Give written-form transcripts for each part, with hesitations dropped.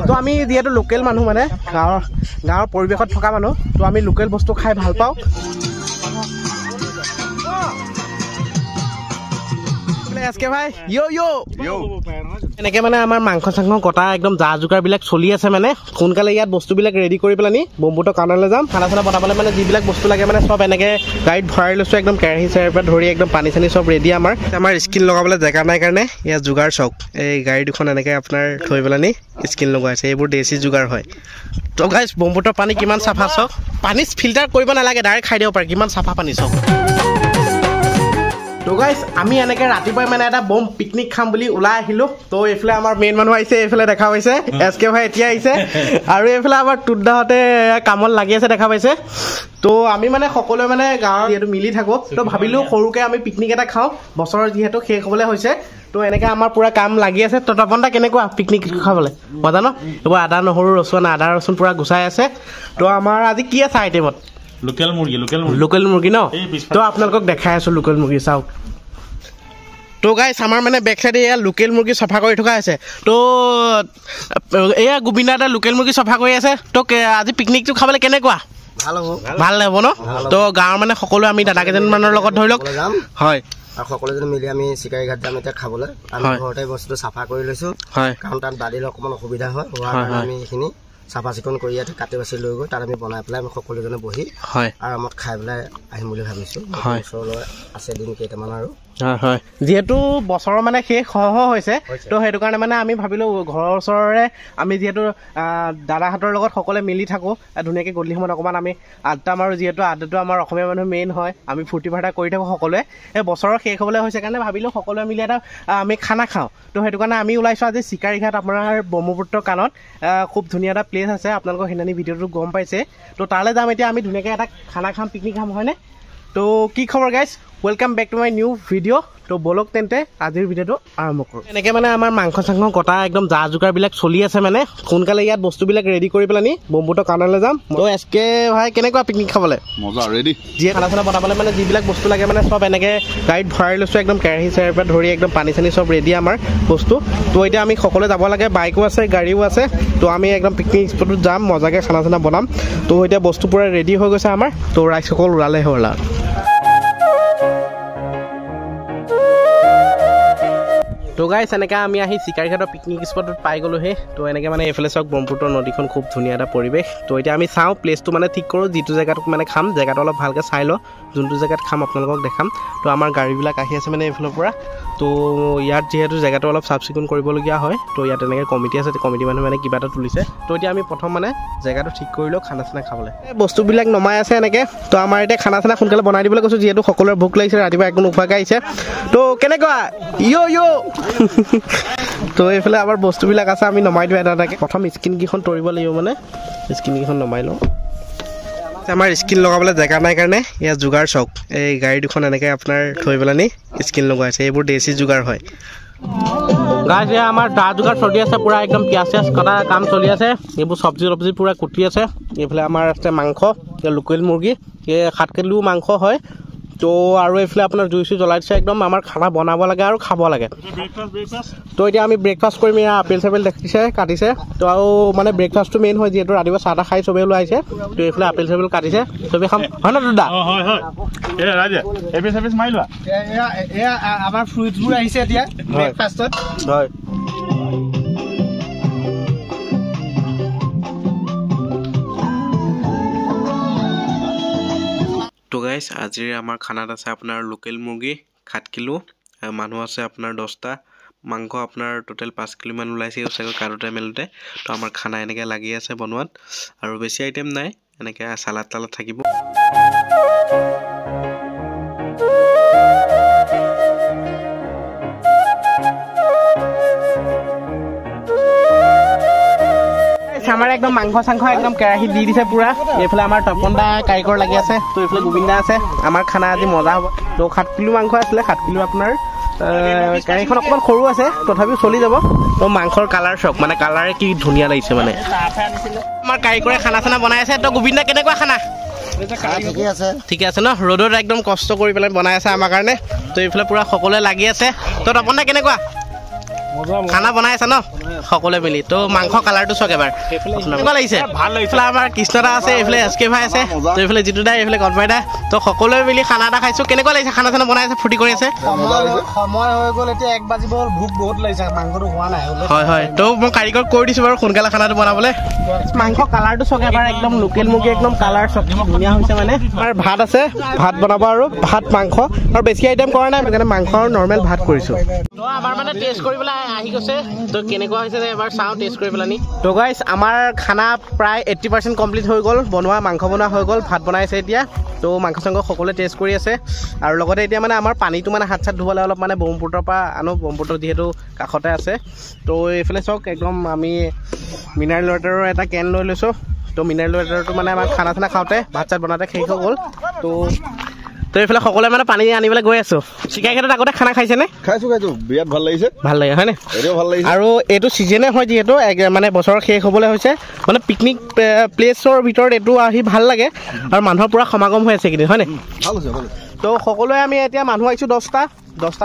তো আমি যেহেতু লোকেল মানুহ মানে গাঁৱৰ পৰিৱেশত থকা মানুহ তো আমি লোকেল বস্তু খাই ভাল পাওঁ এসকে ভাই এনেকে মানে আমাৰ মাংস চাংস কটা একদম যা যোগাৰবিলাক চলি আছে মানে সোনকালে ইয়াত বস্তুবিলাক ৰেডি কৰি পেলানি বম্বুটো কাণলৈ যাম খানা চানা বনাবলৈ মানে যিবিলাক বস্তু লাগে মানে সব এনেকে গাড়ীত ভৰাই লৈছোঁ একদম কেৰাহী চেৰাহীৰ পৰা ধৰি একদম পানী চানী সব ৰেডি আমাৰ স্কিন লগাবলৈ জেগা নাই কাৰণে ইয়াত যোগাৰ চাওক এই গাড়ী দুখন এনেকে আপোনাৰ থৈ পেলানি স্কিন লগোৱা আছে এইবোৰ দেশী যোগাৰ হয় তো গাইজ বম্বুটোৰ পানী কিমান চাফা চাওক পানী ফিল্টাৰ কৰিব নালাগে ডাইৰেক্ট খাই দিব পাৰে কিমান চাফা পানী চাওক তো গাইজ আমি এনেকে ৰাতিপুৱাই মানে এটা বম পিকনিক খাম বুলি ওলাই আহিলোঁ তো এইফালে আমাৰ মেইন মানুহ আহিছে এইফালে দেখা পাইছে এসকে ভাই এতিয়া আহিছে আৰু এইফালে আমাৰ টুড্ডাহঁতে কামত লাগি আছে দেখা পাইছে তো আমি মানে সকলোৱে মানে গাঁৱৰ যিহেতু মিলি থাকোঁ তো ভাবিলোঁ সৰুকৈ আমি পিকনিক এটা খাওঁ বছৰৰ যিহেতু শেষ হ'বলৈ হৈছে তো এনেকৈ আমাৰ পূৰা কাম লাগি আছে তো তপন দা কেনেকুৱা পিকনিক খাবলৈ মজা ন এইবোৰ আদা নহৰু ৰচুন আদা ৰচুন পূৰা গুচাই আছে তো আমাৰ আজি কি আছে আইটেমত লোকেল মুৰ্গী ন তো আপোনালোকক দেখাই আছোঁ লোকেল মুৰ্গী চাওক তো গাইছ আমাৰ মানে বেক চাইডে এয়া লোকেল মুৰ্গী চফা কৰি থকা আছে তো এয়া গোবিন্দা দা লোকেল মুৰ্গী চফা কৰি আছে তো আজি পিকনিকটো খাবলৈ কেনেকুৱা ভাল হ'ব ন তো গাঁৱৰ মানে সকলোৱে আমি দাদা কেইজনমানৰ লগত ধৰি লওক হয় আৰু সকলোজন মিলি আমি চিকাৰী ঘাট যাম এতিয়া খাবলৈ আমি ঘৰতে বস্তুটো চাফা কৰি লৈছোঁ কাৰণ তাত বালিৰ অকণমান অসুবিধা হয় হোৱাৰ কাৰণে আমি এইখিনি চাফা চিকুণ কৰি ইয়াতে কাটি বাচি লৈ গৈ তাত আমি বনাই পেলাই আমি সকলোজনে বহি আৰামত খাই পেলাই আহিম বুলি ভাবিছোঁ ওচৰলৈ আছে দিন কেইটামান আৰু হয় যিহেতু বছৰৰ মানে শেষ হৈছে তো সেইটো কাৰণে মানে আমি ভাবিলোঁ ঘৰৰ ওচৰৰে আমি যিহেতু দাদাহঁতৰ লগত সকলোৱে মিলি থাকোঁ ধুনীয়াকৈ গধূলি সময়ত অকণমান আমি আড্ডা মাৰোঁ যিহেতু আড্ডাটো আমাৰ অসমীয়া মানুহ মেইন হয় আমি ফূৰ্তি ফাৰ্তা কৰি থাকোঁ সকলোৱে এই বছৰৰ শেষ হ'বলৈ হৈছে কাৰণে ভাবিলোঁ সকলোৱে মিলি এটা আমি খানা খাওঁ তো সেইটো কাৰণে আমি ওলাইছোঁ আজি চিকাৰী ঘাট আপোনাৰ ব্ৰহ্মপুত্ৰৰ কাণত খুব ধুনীয়া এটা প্লেচ আছে আপোনালোকৰ সেইদিনানি ভিডিঅ'টো গম পাইছে তো তালৈ যাম এতিয়া আমি ধুনীয়াকৈ এটা খানা খাম পিকনিক খাম হয়নে তো কি খবৰ guys welcome back to my new video' তো বলক তেন্তে আজিৰ ভিডিঅ'টো আৰম্ভ কৰোঁ এনেকৈ মানে আমাৰ মাংস চাংস কটা একদম যা যোগাৰবিলাক চলি আছে মানে সোনকালে ইয়াত বস্তুবিলাক ৰেডি কৰি পেলানি বম্বুটো কাণলৈ যাম তো এসকে ভাই কেনেকুৱা পিকনিক খাবলৈ মজা ৰেডি যিয়ে খানা চানা বনাবলৈ মানে যিবিলাক বস্তু লাগে মানে সব এনেকৈ গাড়ীত ভৰাই লৈছোঁ একদম কেৰাহী চেৰাহীৰ পৰা ধৰি একদম পানী চানী সব ৰেডি আমাৰ বস্তু তো এতিয়া আমি সকলোৱে যাব লাগে বাইকো আছে গাড়ীও আছে তো আমি একদম পিকনিক স্পটত যাম মজাকৈ খানা চানা বনাম তো এতিয়া বস্তু পূৰা ৰেডি হৈ গৈছে আমাৰ তো ৰাইজসকল ওলালে হ'ল আৰু তো গাইছ এনেকৈ আমি আহি চিকাৰী ঘাটৰ পিকনিক স্পটত পাই গ'লোঁহি তো এনেকৈ মানে এইফালে চাওক ব্ৰহ্মপুত্ৰ নদীখন খুব ধুনীয়া এটা পৰিৱেশ তো এতিয়া আমি চাওঁ প্লেচটো মানে ঠিক কৰোঁ যিটো জেগাত মানে খাম জেগাটো অলপ ভালকৈ চাই লওঁ যোনটো জেগাত খাম আপোনালোকক দেখাম তো আমাৰ গাড়ীবিলাক আহি আছে মানে এইফালৰ পৰা তো ইয়াত যিহেতু জেগাটো অলপ চাফ চিকুণ কৰিবলগীয়া হয় তো ইয়াত এনেকৈ কমিটি আছে কমিটি মানুহ মানে কিবা এটা তুলিছে তো এতিয়া আমি প্ৰথম মানে জেগাটো ঠিক কৰি লওঁ খানা চানা খাবলৈ বস্তুবিলাক নমাই আছে এনেকৈ তো আমাৰ এতিয়া খানা চানা সোনকালে বনাই দিবলৈ কৈছোঁ যিহেতু সকলোৰে ভোক লাগিছে ৰাতিপুৱা একো নোখোৱাকৈ আহিছে তো কেনেকুৱা তো এইফালে আমাৰ বস্তুবিলাক আছে আমি নমাই দিওঁ এটা এটাকৈ প্ৰথম স্কিনকেইখন তৰিব লাগিব মানে স্কিনকেইখন নমাই লওঁ আমাৰ স্কিন লগাবলৈ জেগা নাই কাৰণে ইয়াত যোগাৰ চাওক এই গাড়ী দুখন এনেকৈ আপোনাৰ থৈ পেলানি স্কিন লগোৱা আছে এইবোৰ দেশী যোগাৰ হয় গাইজ এয়া আমাৰ দা যোগাৰ চলি আছে পূৰা একদম পিঁয়াজ চিয়াজ কটা কাম চলি আছে এইবোৰ চব্জি পূৰা কুটি আছে এইফালে আমাৰ আছে মাংস লোকেল মুৰ্গী এই 7 কিলো মাংস হয় তো আৰু এইফালে আপোনাৰ জুই চুই জ্বলাই দিছে একদম আমাৰ খানা বনাব লাগে আৰু খাব লাগে তো এতিয়া আমি ব্ৰেকফাষ্ট কৰিম এয়া আপেল চাপেল দেখিছে কাটিছে তো আৰু মানে ব্ৰেকফাষ্টটো মেইন হয় যিহেতু ৰাতিপুৱা চাহ তাহ খাই চবেই ওলাই আহিছে তো এইফালে আপেল চাপেল কাটিছে চবেই খাম হয় ন দাদা আমাৰ ফ্ৰুইটছবোৰ আহিছে এতিয়া ব্ৰেকফাষ্টত হয় তো গাইছ আজিৰ আমাৰ খানাত আছে আপোনাৰ লোকেল মুৰ্গী 7 কিলো মানুহ আছে আপোনাৰ 10টা মাংস আপোনাৰ টোটেল 5 কিলো মান ওলাইছে চাগে কাৰোতে মেলোতে তো আমাৰ খানা এনেকৈ লাগি আছে বনোৱাত আৰু বেছি আইটেম নাই এনেকৈ চালাড তালাড থাকিব আমাৰ একদম মাংস চাংস একদম কেৰাহীত দি দিছে পূৰা এইফালে আমাৰ তপন দা কাৰিকৰ লাগি আছে তো এইফালে গোবিন্দা আছে আমাৰ খানা আজি মজা হ'ব তো 7 কিলো মাংস আছিলে 7 কিলো আপোনাৰ কেৰাহীখন অকণমান সৰু আছে তথাপিও চলি যাব তো মাংসৰ কালাৰ চাওক মানে কালাৰে কি ধুনীয়া লাগিছে মানে আমাৰ কাৰিকৰে খানা চানা বনাই আছে তো গোবিন্দা কেনেকুৱা খানা ঠিকে আছে ন ৰ'দত একদম কষ্ট কৰি পেলাই বনাই আছে আমাৰ কাৰণে তো এইফালে পুৰা সকলোৱে লাগি আছে তো আপোনাৰ কেনেকুৱা খানা বনাই আছে ন সকলোৱে মিলি তো মাংস কালাৰটো চাওক এবাৰ কেনেকুৱা লাগিছে ভাল লাগিছে আমাৰ কৃষ্ণদা আছে এইফালে এছকে ভাই আছে তো এইফালে জিতু দা এইফালে কনভাই দা তো সকলোৱে মিলি খানা এটা খাইছো কেনেকুৱা লাগিছে খানা চানা বনাই আছে ফূৰ্তি কৰি আছে সময় হৈ গ'ল এতিয়া 1 বাজিব হ'ল ভোক বহুত লাগিছে মাংসটো হোৱা নাই হয় তো মই কাৰিকৰ কৈ দিছো বাৰু সোনকালে খানাটো বনাবলৈ মাংস কালাৰটো চাওক এবাৰ একদম লোকেল মুৰ্গী একদম কালাৰ চাওক ধুনীয়া হৈছে মানে আমাৰ ভাত আছে ভাত বনাব আৰু ভাত মাংস আৰু বেছি আইটেম কৰা নাই মানে মাংস আৰু নৰ্মেল ভাত কৰিছো তো আমাৰ মানে টেষ্ট কৰিবলৈ আহি গৈছে তো কেনেকুৱা হৈছে এবাৰ চাওঁ টেষ্ট কৰি পেলানি তো গাইজ আমাৰ খানা প্ৰায় 80% কমপ্লিট হৈ গ'ল বনোৱা মাংস বনোৱা হৈ গ'ল ভাত বনাইছে এতিয়া তো মাংস চাংস সকলোৱে টেষ্ট কৰি আছে আৰু লগতে এতিয়া মানে আমাৰ পানীটো মানে হাত চাত ধুবলৈ অলপ মানে ব্ৰহ্মপুত্ৰৰ পৰা আনো ব্ৰহ্মপুত্ৰ যিহেতু কাষতে আছে তো এইফালে চাওক একদম আমি মিনাৰেল ৱাটাৰৰ এটা কেন লৈ লৈছোঁ তো মিনাৰেল ৱাটাৰটো মানে আমাৰ খানা চানা খাওঁতে ভাত চাত বনাওঁতে শেষ হৈ গ'ল তো এইফালে সকলোৱে মানে পানী আনিবলৈ গৈ আছো চিকাই ঘাটত আগতে খানা খাইছেনে খাইছো বিৰাট ভাল লাগিছে ভাল লাগে হয়নে ভাল লাগিছে আৰু এইটো ছিজনে হয় যিহেতু মানে বছৰৰ শেষ হ'বলৈ হৈছে মানে পিকনিক প্লেচৰ ভিতৰত এইটো আহি ভাল লাগে আৰু মানুহৰ পুৰা সমাগম হৈ আছে এইকেইদিন হয়নে তো সকলোৱে আমি এতিয়া মানুহ আহিছোঁ 10টা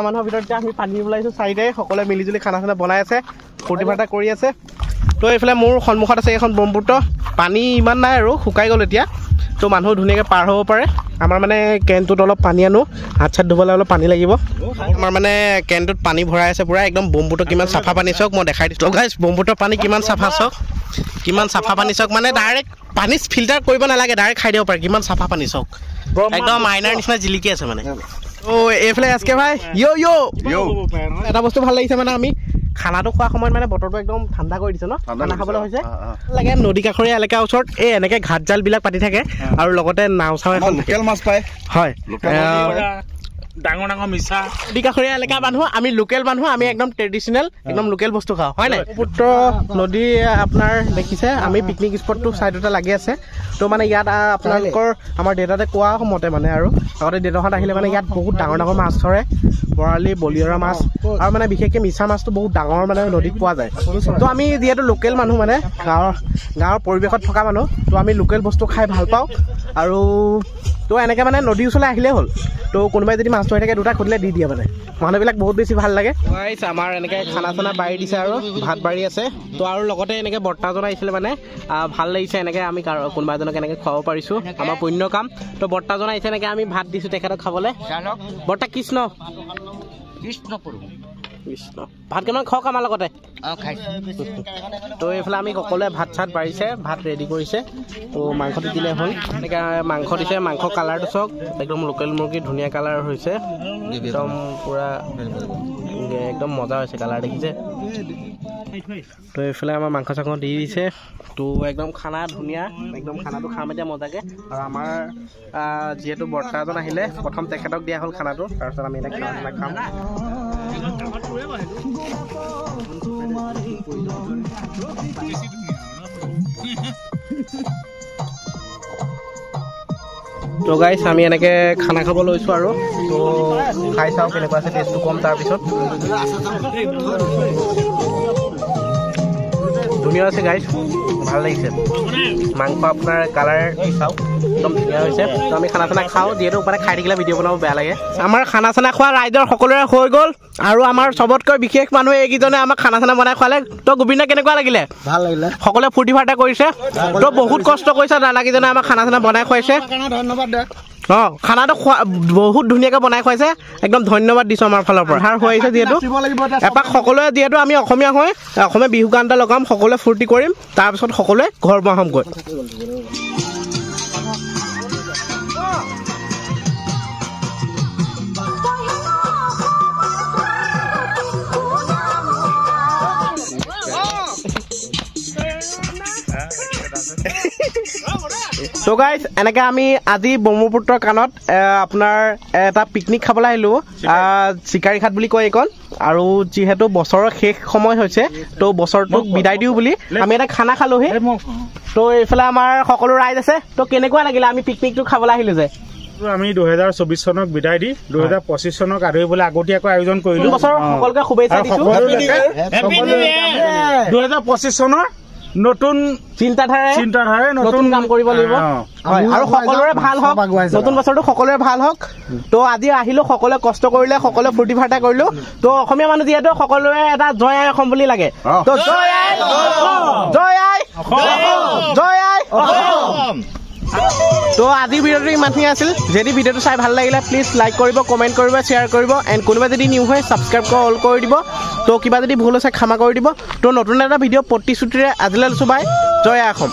মানুহৰ ভিতৰত এতিয়া আমি পানী নিবলৈ আহিছোঁ 4টাই সকলোৱে মিলিজুলি খানা চানা বনাই আছে ফূৰ্তি ফাৰ্তা কৰি আছে তো এইফালে মোৰ সন্মুখত আছে এখন ব্ৰহ্মপুত্ৰ পানী ইমান নাই আৰু শুকাই গ'ল এতিয়া তো মানুহ ধুনীয়াকৈ পাৰ হ'ব পাৰে আমাৰ মানে কেনটোত অলপ পানী আনো হাত চাত ধুবলৈ অলপ পানী লাগিব আমাৰ মানে কেনটোত পানী ভৰাই আছে পুৰা একদম ব্ৰহ্মপুত্ৰ কিমান চাফা পানী চাওক মই দেখাই দিছোঁ গাইজ ব্ৰহ্মপুত্ৰৰ পানী কিমান চাফা চাওক মানে ডাইৰেক্ট পানী ফিল্টাৰ কৰিব নালাগে ডাইৰেক্ট খাই দিব পাৰে কিমান চাফা পানী চাওক একদম আইনাৰ নিচিনা জিলিকি আছে মানে তো এইফালে এছকে ভাই এটা বস্তু ভাল লাগিছে মানে আমি খানাটো খোৱা সময়ত মানে বতৰটো একদম ঠাণ্ডা কৰি দিছে ন খানা খাবলৈ হৈছে লাগে নদী কাষৰীয়া এলেকাৰ ওচৰত এই এনেকৈ ঘাট জালবিলাক পাতি থাকে আৰু লগতে নাও চাও এখন লোকেল মাছ পায় হয় ডাঙৰ ডাঙৰ মিছা নদী কাষৰীয়া এলেকাৰ মানুহ আমি লোকেল মানুহ আমি একদম ট্ৰেডিশ্যনেল একদম লোকেল বস্তু খাওঁ হয় নাই ব্ৰহ্মপুত্ৰ নদী আপোনাৰ দেখিছে আমি পিকনিক স্পটটো ছাইডতে লাগি আছে তো মানে ইয়াত আপোনালোকৰ আমাৰ দেউতাতে কোৱা মতে মানে আৰু আগতে দেউতাহঁত আহিলে মানে ইয়াত বহুত ডাঙৰ ডাঙৰ মাছ ধৰে বৰালি বলিয়ৰা মাছ আৰু মানে বিশেষকৈ মিছা মাছটো বহুত ডাঙৰ মানে নদীত পোৱা যায় তো আমি যিহেতু লোকেল মানুহ মানে গাঁৱৰ পৰিৱেশত থকা মানুহ তো আমি লোকেল বস্তু খাই ভাল পাওঁ আৰু তো এনেকৈ মানে নদীৰ ওচৰলৈ আহিলেই হ'ল তো কোনোবাই যদি মাছ ধৰি থাকে দুটা খুদিলে দি দিয়ে মানে মানুহবিলাক বহুত বেছি ভাল লাগে আমাৰ এনেকৈ খানা চানা বাঢ়ি দিছে আৰু ভাত বাঢ়ি আছে তো আৰু লগতে এনেকৈ বৰ্তাজন আহিছিলে মানে ভাল লাগিছে এনেকৈ আমি কোনোবা এজনক এনেকৈ খুৱাব পাৰিছোঁ আমাৰ পুণ্য কাম তো বৰ্তাজন আহিছে এনেকৈ আমি ভাত দিছোঁ তেখেতক খাবলৈ বৰ্তা কৃষ্ণ ভাত কেইটামান খাওক আমাৰ লগতে তো এইফালে আমি সকলোৱে ভাত চাত বাঢ়িছে ভাত ৰেডি কৰিছে তো মাংসটো দিলে হ'ল এনেকৈ মাংস দিছে মাংস কালাৰটো চাওক একদম লোকেল মুৰ্গী ধুনীয়া কালাৰ হৈছে একদম পূৰা একদম মজা হৈছে কালাৰ দেখিছে তো এইফালে আমাৰ মাংস চাংস দি দিছে তো একদম খানা ধুনীয়া একদম খানাটো খাম এতিয়া মজাকৈ আৰু আমাৰ যিহেতু বৰ্তা এজন আহিলে প্ৰথম তেখেতক দিয়া হ'ল খানাটো তাৰপিছত আমি এতিয়া খানা খাম তো গাইছ আমি এনেকৈ খানা খাব লৈছোঁ আৰু তো খাই চাওঁ কেনেকুৱা আছে টেষ্টটো কম তাৰপিছত ধুনীয়া আছে গাইছ ভাল লাগিছে মাংস আপোনাৰ কালাৰ চাওক একদম ধুনীয়া হৈছে তো আমি খানা চানা খাওঁ যিহেতু মানে খাই থাকিলে ভিডিঅ' বনাব বেয়া লাগে আমাৰ খানা চানা খোৱা ৰাইজৰ সকলোৰে হৈ গ'ল আৰু আমাৰ চবতকৈ বিশেষ মানুহ এইকেইজনে আমাক খানা চানা বনাই খোৱালে তো গোবিন্দ কেনেকুৱা লাগিলে ভাল লাগিলে সকলোৱে ফূৰ্তি ফাৰ্তা কৰিছে তো বহুত কষ্ট কৰিছে দাদাকেইজনে আমাক খানা চানা বনাই খুৱাইছে ধন্যবাদ দে খানাটো বহুত ধুনীয়াকৈ বনাই খুৱাইছে একদম ধন্যবাদ দিছোঁ আমাৰ ফালৰ পৰা হৈ আহিছে যিহেতু এপাক সকলোৱে যিহেতু আমি অসমীয়া হয় অসমীয়া বিহু গান এটা লগাম সকলোৱে ফূৰ্তি কৰিম তাৰপিছত সকলোৱে ঘৰ বহামগৈ তো গাইজ এনেকৈ আমি আজি ব্ৰহ্মপুত্ৰৰ কাণত আপোনাৰ এটা পিকনিক খাবলৈ আহিলোঁ চিকাৰী ঘাট বুলি কয় এইকণ আৰু যিহেতু বছৰৰ শেষ সময় হৈছে তো বছৰটোক বিদায় দিওঁ বুলি আমি এটা খানা খালোঁহি তো এইফালে আমাৰ সকলো ৰাইজ আছে তো কেনেকুৱা লাগিলে আমি পিকনিকটো খাবলৈ আহিলোঁ যে আমি 2024 চনক বিদায় দি 2025 চনক আদৰিবলৈ আগতীয়াকৈ আয়োজন কৰিলোঁ বছৰ সকলোকে শুভেচ্ছা দিছোঁ 2025 চনৰ নতুন চিন্তাধাৰাৰে নতুন কাম কৰিব লাগিব আৰু সকলোৰে ভাল হওক নতুন বছৰটো সকলোৰে ভাল হওক তো আজি আহিলো সকলোৱে কষ্ট কৰিলে সকলোৱে ফূৰ্তি ফাৰ্তা কৰিলো তো অসমীয়া মানুহ যিহেতু সকলোৰে এটা জয় আই অসম বুলি লাগে তো জয় আই জয় আই জয় আই তো আজিৰ ভিডিঅ'টো ইমানখিনি আছিল যদি ভিডিঅ'টো চাই ভাল লাগিলে প্লিজ লাইক কৰিব কমেণ্ট কৰিব শ্বেয়াৰ কৰিব এণ্ড কোনোবা যদি নিউ হয় ছাবস্ক্ৰাইব অল কৰি দিব তো কিবা যদি ভুল হৈছে ক্ষমা কৰি দিব তো নতুন এটা ভিডিঅ' প্ৰতিশ্ৰুতিৰে আজিলৈ লৈছোঁ বাই জয় আই অসম